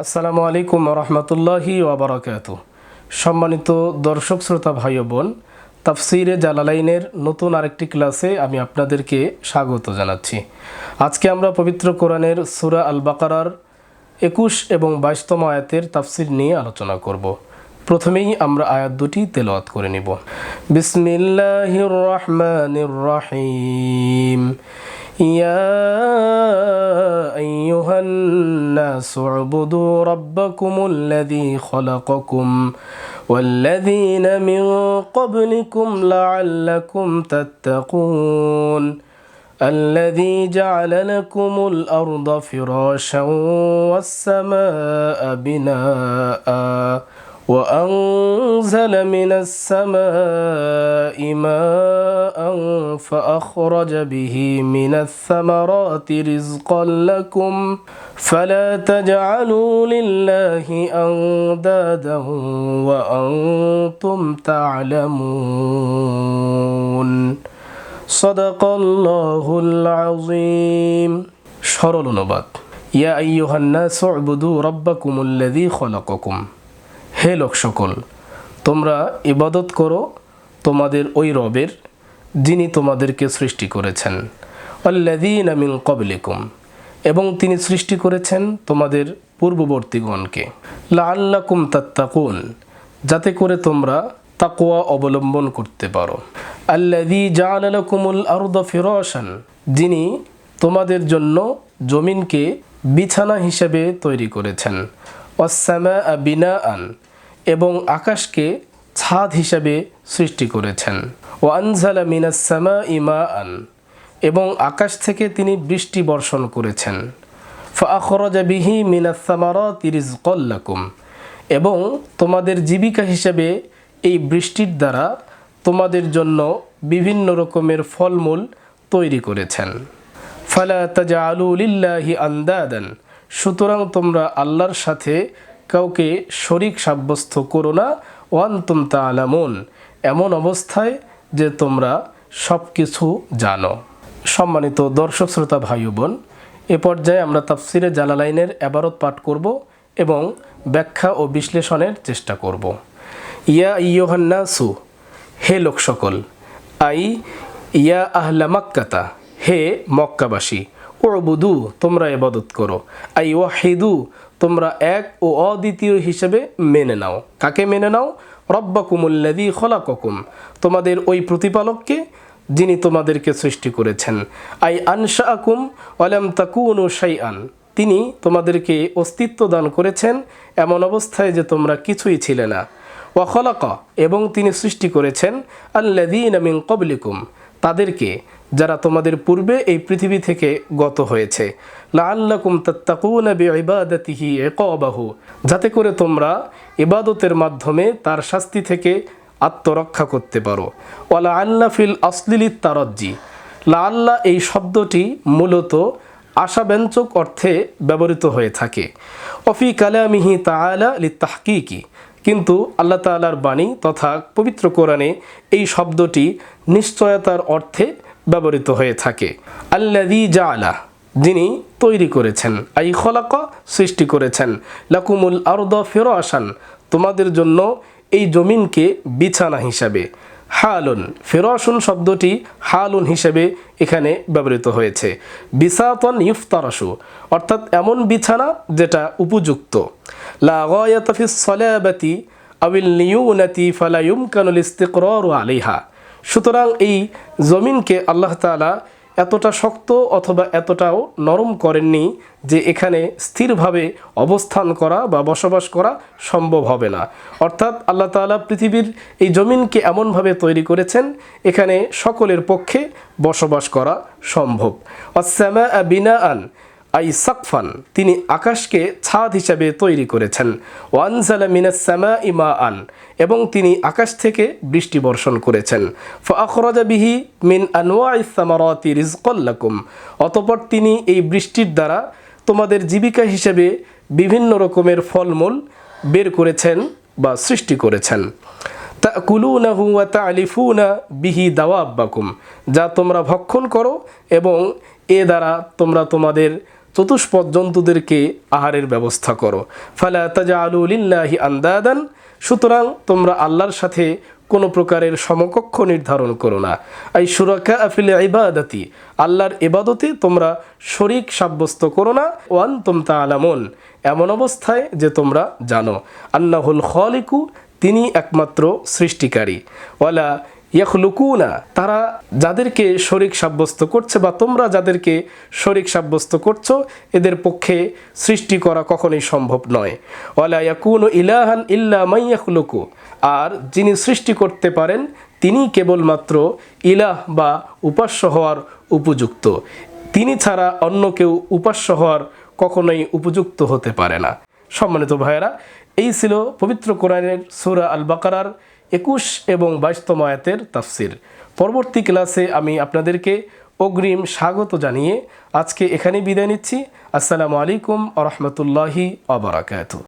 আসসালামু আলাইকুম রহমতুল্লাহি ওয়াবারাকাতুহু। সম্মানিত দর্শক শ্রোতা ভাই ও বোন, তাফসিরে জালালাইনের নতুন আরেকটি ক্লাসে আমি আপনাদেরকে স্বাগত জানাচ্ছি। আজকে আমরা পবিত্র কোরআনের সূরা আল বাকারার 21 এবং 22তম আয়াতের তাফসির নিয়ে আলোচনা করব। প্রথমেই আমরা আয়াত দুটি তেলাওয়াত করে নিব। বিসমিল্লাহির রহমানির রহিম। يا أيها الناس اعبدوا ربكم الذي خلقكم والذين من قبلكم لعلكم تتقون الذي جعل لكم الأرض فراشا والسماء بناء وأنزل من السماء ماء فأخرج به من الثمرات رزقا لكم فلا تجعلوا لله أندادا وأنتم تعلمون صدق الله العظيم। সরল অনুবাদ। ইয়া আইয়ুহান নাস উবুদু রাব্বাকুমুল্লাযী খলাকাকুম। হে লোক সকল, তোমরা ইবাদত করো তোমাদের ওই রবের যিনি তোমাদেরকে সৃষ্টি করেছেন। আল্লাযীনা মিন ক্বাবলিকুম, এবং তিনি সৃষ্টি করেছেন তোমাদের পূর্ববর্তীগণকে। লাআল্লাকুম তাত্তাকুন, যাতে করে তোমরা তাকওয়া অবলম্বন করতে পারো। আল্লাযী জাআলা লাকুমুল আরদা ফিরাশান, যিনি তোমাদের জন্য জমিনকে বিছানা হিসেবে তৈরি করেছেন। ওয়াস-সামাআ বিনাআন, এবং আকাশকে ছাদ হিসাবে সৃষ্টি করেছেন। ওয়া আনজালা মিনাস সামাই মাআন, এবং আকাশ থেকে তিনি বৃষ্টি বর্ষণ করেছেন। ফাআখরাজা বিহি মিনাস সামারাতি রিজকাল লাকুম, এবং তোমাদের জীবিকা হিসাবে এই বৃষ্টির দ্বারা তোমাদের জন্য বিভিন্ন রকমের ফলমূল তৈরি করেছেন। ফালা তাজআলু লিল্লাহি আনদাদান, সুতরাং তোমরা আল্লাহর সাথে কাউকে শরীক সাব্যস্ত করো না। ওয়ান্তুম তা'লামুন, এমন অবস্থায় যে তোমরা সব কিছু জানো। সম্মানিত দর্শক শ্রোতা ভাই ও বোন, এ পর্যায়ে আমরা তাফসিরে জালালাইনের ইবারত পাঠ করব এবং ব্যাখ্যা ও বিশ্লেষণের চেষ্টা করব। ইয়া আইয়ুহান নাসু, হে লোক সকল। আই ইয়া আহলা মাক্কাতা, হে মক্কাবাসী। উবুদু, তোমরা ইবাদত করো। আই ওয়াহিদু, তোমরা এক ও অদ্বিতীয় হিসেবে মেনে নাও। কাকে মেনে নাও? রব্বাকুমুল্লাযী খলাকাকুম, তোমাদের ওই প্রতিপালককে যিনি তোমাদেরকে সৃষ্টি করেছেন। আই আনশাআকুম ওয়া লাম তাকুনু শাইআন, তিনি তোমাদেরকে অস্তিত্ব দান করেছেন এমন অবস্থায় যে তোমরা কিছুই ছিলে না। ওয়া খলাকা, এবং তিনি সৃষ্টি করেছেন আল্লাযীনা মিন ক্বাবলিকুম, তাদেরকে যারা তোমাদের পূর্বে এই পৃথিবী থেকে গত হয়েছে। লাআল্লাকুম তাত্তাকুনা বিইবাদাতিহি ইকাবাহু, যাতে করে তোমরা ইবাদতের মাধ্যমে তার শাস্তি থেকে আত্মরক্ষা করতে পারো। ওয়া লাআল্লা ফিল আসলি লিত-তারাজ্জি, লাআল্লা এই শব্দটি মূলত আশাব্যঞ্জক অর্থে ব্যবহৃত হয়ে থাকে। ওফি কালামিহি তাআলা লিত-তাহকিকি, কিন্তু আল্লাহ তাআলার বাণী তথা পবিত্র কোরআনে এই শব্দটি নিশ্চয়তার অর্থে ব্যবহৃত হয়ে থাকে। আল্লাযী জাআলা, যিনি তৈরি করেছেন। আই খলাকা, সৃষ্টি করেছেন। লাকুমুল আরদা ফিরাশান, তোমাদের জন্য এই জমিনকে বিছানা হিসাবে। হালুন, ফিরাশুন শব্দটি হালুন হিসাবে এখানে ব্যবহৃত হয়েছে। বিসাতন ইফতারাশু, অর্থাৎ এমন বিছানা যেটা উপযুক্ত। লা গায়াতা ফিস সালাবাতি আবিল লিয়ুনাতি ফালা ইউমকানুল ইস্তিকরারু আলাইহা, সুতরাং এই জমিনকে আল্লাহ তাআলা এতটা শক্ত অথবা এতটাও নরম করেননি যে এখানে স্থিরভাবে অবস্থান করা বা বসবাস করা সম্ভব হবে না। অর্থাৎ আল্লাহ তাআলা পৃথিবীর এই জমিনকে এমনভাবে তৈরি করেছেন এখানে সকলের পক্ষে বসবাস করা সম্ভব। ওয়াস-সামাআ বিনাআন আই সাকফান, তিনি আকাশকে ছাদ হিসাবে তৈরি করেছেন। ওয়া আনজালা মিনাস সামাই মাআন, এবং তিনি আকাশ থেকে বৃষ্টি বর্ষণ করেছেন। ফাআখরাজা বিহি মিন আনওয়াইস সামারাতি রিজকাল লাকুম, অতঃপর তিনি এই বৃষ্টির দ্বারা তোমাদের জীবিকা হিসেবে বিভিন্ন রকমের ফলমূল বের করেছেন বা সৃষ্টি করেছেন। তাকুলুনাহু ওয়া তা'লিফুনা বিহি দাওয়াব্বাকুম, যা তোমরা ভক্ষণ করো এবং এ দ্বারা তোমরা তোমাদের চতুষ্পদ জন্তুদেরকে আহারের ব্যবস্থা করো। ফালা তাজআলু লিল্লাহি আন্দাদান, সুতরাং তোমরা আল্লাহর সাথে কোনো প্রকারের সমকক্ষ নির্ধারণ করো না। আই শুরাকা ফিল ইবাদাতি, আল্লাহর ইবাদতে তোমরা শরীক সাব্যস্ত করো না। ওয়ান্তুম তা'লামুন, এমন অবস্থায় যে তোমরা জানো, আন্নাহুল খালিকু, তিনি একমাত্র সৃষ্টিকারী, ওয়ালা ইয়াখলুকুনা, তারা যাদেরকে শরীক সাব্যস্ত করছে বা তোমরা যাদেরকে শরীক সাব্যস্ত করছো এদের পক্ষে সৃষ্টি করা কখনোই সম্ভব নয়। ওয়ালা ইয়াকুনু ইলাহান ইল্লা মান ইয়াখলুকু, আর যিনি সৃষ্টি করতে পারেন তিনি কেবলমাত্র ইলাহ বা উপাস্য হওয়ার উপযুক্ত, তিনি ছাড়া অন্য কেউ উপাস্য হওয়ার কখনোই উপযুক্ত হতে পারে না। সম্মানিত ভাইয়েরা, এই ছিল পবিত্র কোরআনের সূরা আল বাকারার 21 এবং 22তম আয়াতের তাফসির। পরবর্তী ক্লাসে আমি আপনাদেরকে অগ্রিম স্বাগত জানিয়ে আজকে এখানেই বিদায় নিচ্ছি। আসসালামু আলাইকুম ওয়া রাহমাতুল্লাহি ওয়া বারাকাতুহু।